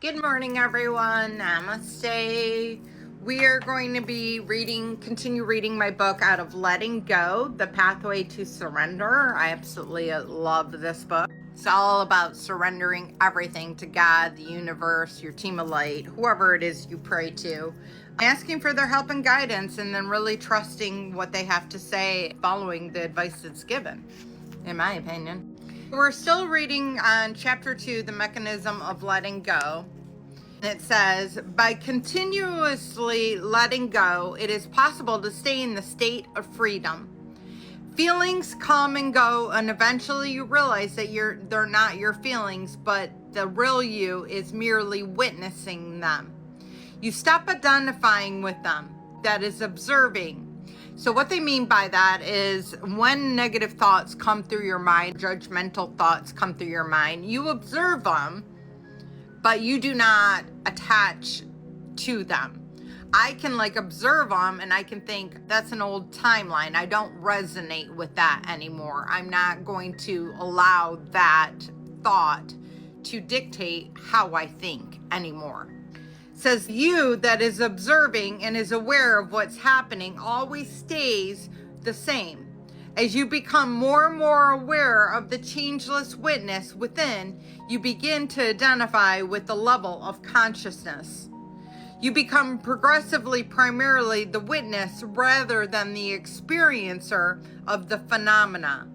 Good morning, everyone. Namaste. We are going to be continue reading my book out of Letting Go, The Pathway to Surrender. I absolutely love this book. It's all about surrendering everything to God, the universe, your team of light, whoever it is you pray to, asking for their help and guidance, and then really trusting what they have to say, following the advice that's given, in my opinion. We're still reading on chapter 2, The Mechanism of Letting Go. It says, by continuously letting go, it is possible to stay in the state of freedom. Feelings come and go, and eventually you realize that they're not your feelings, but the real you is merely witnessing them. You stop identifying with them, that is observing. So what they mean by that is when negative thoughts come through your mind, judgmental thoughts come through your mind, you observe them, but you do not attach to them. I can observe them and I can think that's an old timeline. I don't resonate with that anymore. I'm not going to allow that thought to dictate how I think anymore. Says you that is observing and is aware of what's happening always stays the same. As you become more and more aware of the changeless witness within, you begin to identify with the level of consciousness. You become progressively primarily the witness rather than the experiencer of the phenomena.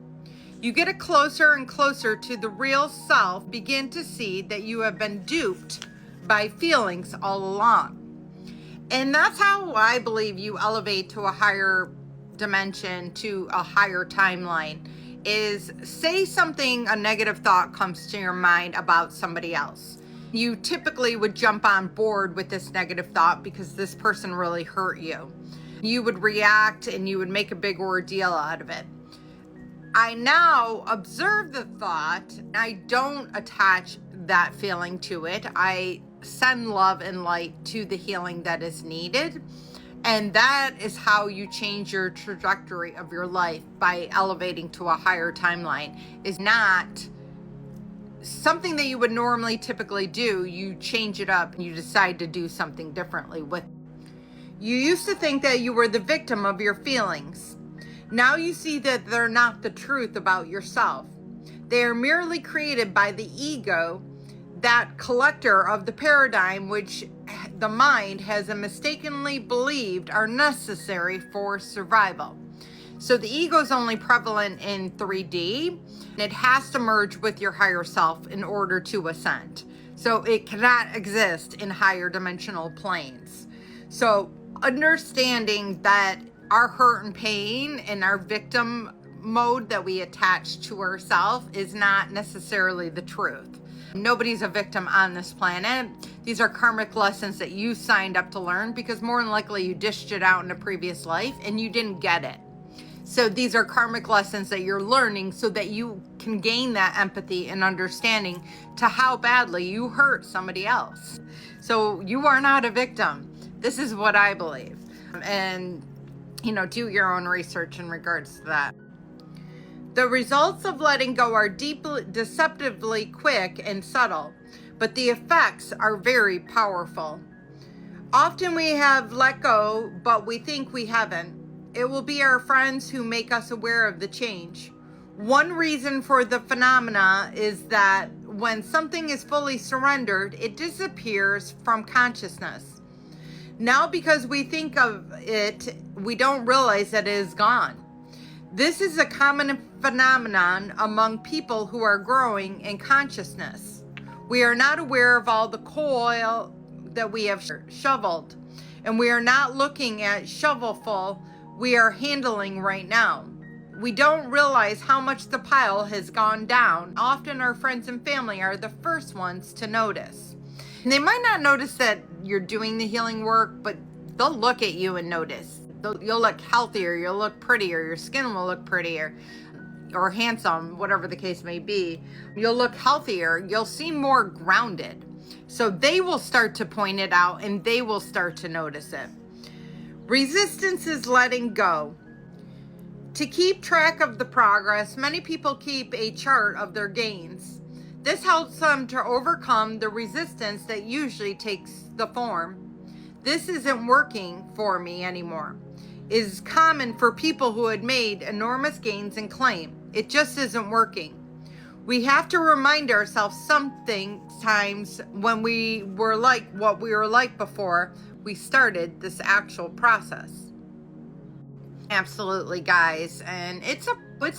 You get closer and closer to the real self, begin to see that you have been duped by feelings all along. And that's how I believe you elevate to a higher dimension, to a higher timeline, is say something, a negative thought comes to your mind about somebody else. You typically would jump on board with this negative thought because this person really hurt you. You would react and you would make a big ordeal out of it. I now observe the thought. I don't attach that feeling to it. I send love and light to the healing that is needed. And that is how you change your trajectory of your life, by elevating to a higher timeline. Is not something that you would normally typically do. You change it up and you decide to do something differently with it. You used to think that you were the victim of your feelings. Now you see that they're not the truth about yourself. They are merely created by the ego, that collector of the paradigm which the mind has mistakenly believed are necessary for survival. So the ego is only prevalent in 3D, and it has to merge with your higher self in order to ascend. So it cannot exist in higher dimensional planes. So understanding that our hurt and pain and our victim mode that we attach to ourselves is not necessarily the truth. Nobody's a victim on this planet. These are karmic lessons that you signed up to learn, because more than likely you dished it out in a previous life and you didn't get it. So these are karmic lessons that you're learning so that you can gain that empathy and understanding to how badly you hurt somebody else. So you are not a victim. This is what I believe. And, do your own research in regards to that. The results of letting go are deceptively quick and subtle, but the effects are very powerful. Often we have let go, but we think we haven't. It will be our friends who make us aware of the change. One reason for the phenomena is that when something is fully surrendered, it disappears from consciousness. Now, because we think of it, we don't realize that it is gone. This is a common phenomenon among people who are growing in consciousness. We are not aware of all the coal that we have shoveled, and we are not looking at shovelful we are handling right now. We don't realize how much the pile has gone down. Often our friends and family are the first ones to notice. And they might not notice that you're doing the healing work, but they'll look at you and notice. You'll look healthier, you'll look prettier, your skin will look prettier or handsome, whatever the case may be. You'll look healthier, you'll seem more grounded. So they will start to point it out and they will start to notice it. Resistance is letting go. To keep track of the progress, many people keep a chart of their gains. This helps them to overcome the resistance that usually takes the form, "This isn't working for me anymore," is common for people who had made enormous gains and claim, "It just isn't working." We have to remind ourselves sometimes when we were like what we were like before we started this actual process. Absolutely, guys. And it's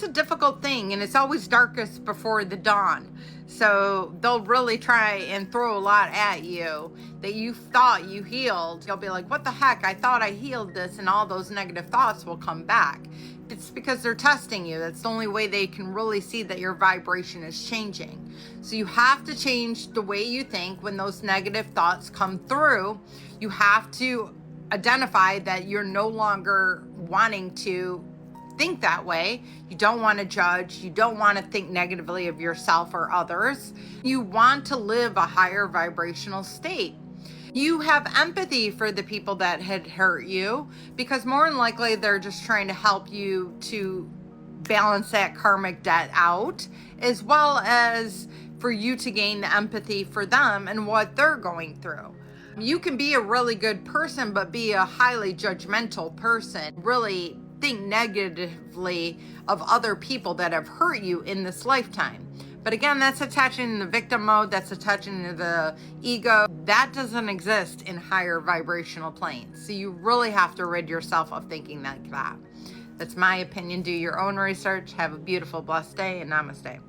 a difficult thing, and it's always darkest before the dawn. So they'll really try and throw a lot at you that you thought you healed. You'll be like, "What the heck? I thought I healed this," and all those negative thoughts will come back. It's because they're testing you. That's the only way they can really see that your vibration is changing. So you have to change the way you think when those negative thoughts come through. You have to identify that you're no longer wanting to think that way. You don't want to judge. You don't want to think negatively of yourself or others. You want to live a higher vibrational state. You have empathy for the people that had hurt you, because more than likely they're just trying to help you to balance that karmic debt out, as well as for you to gain the empathy for them and what they're going through. You can be a really good person, but be a highly judgmental person. Really think negatively of other people that have hurt you in this lifetime. But again, that's attaching the victim mode. That's attaching the ego. That doesn't exist in higher vibrational planes. So you really have to rid yourself of thinking like that. That's my opinion. Do your own research. Have a beautiful, blessed day, and namaste.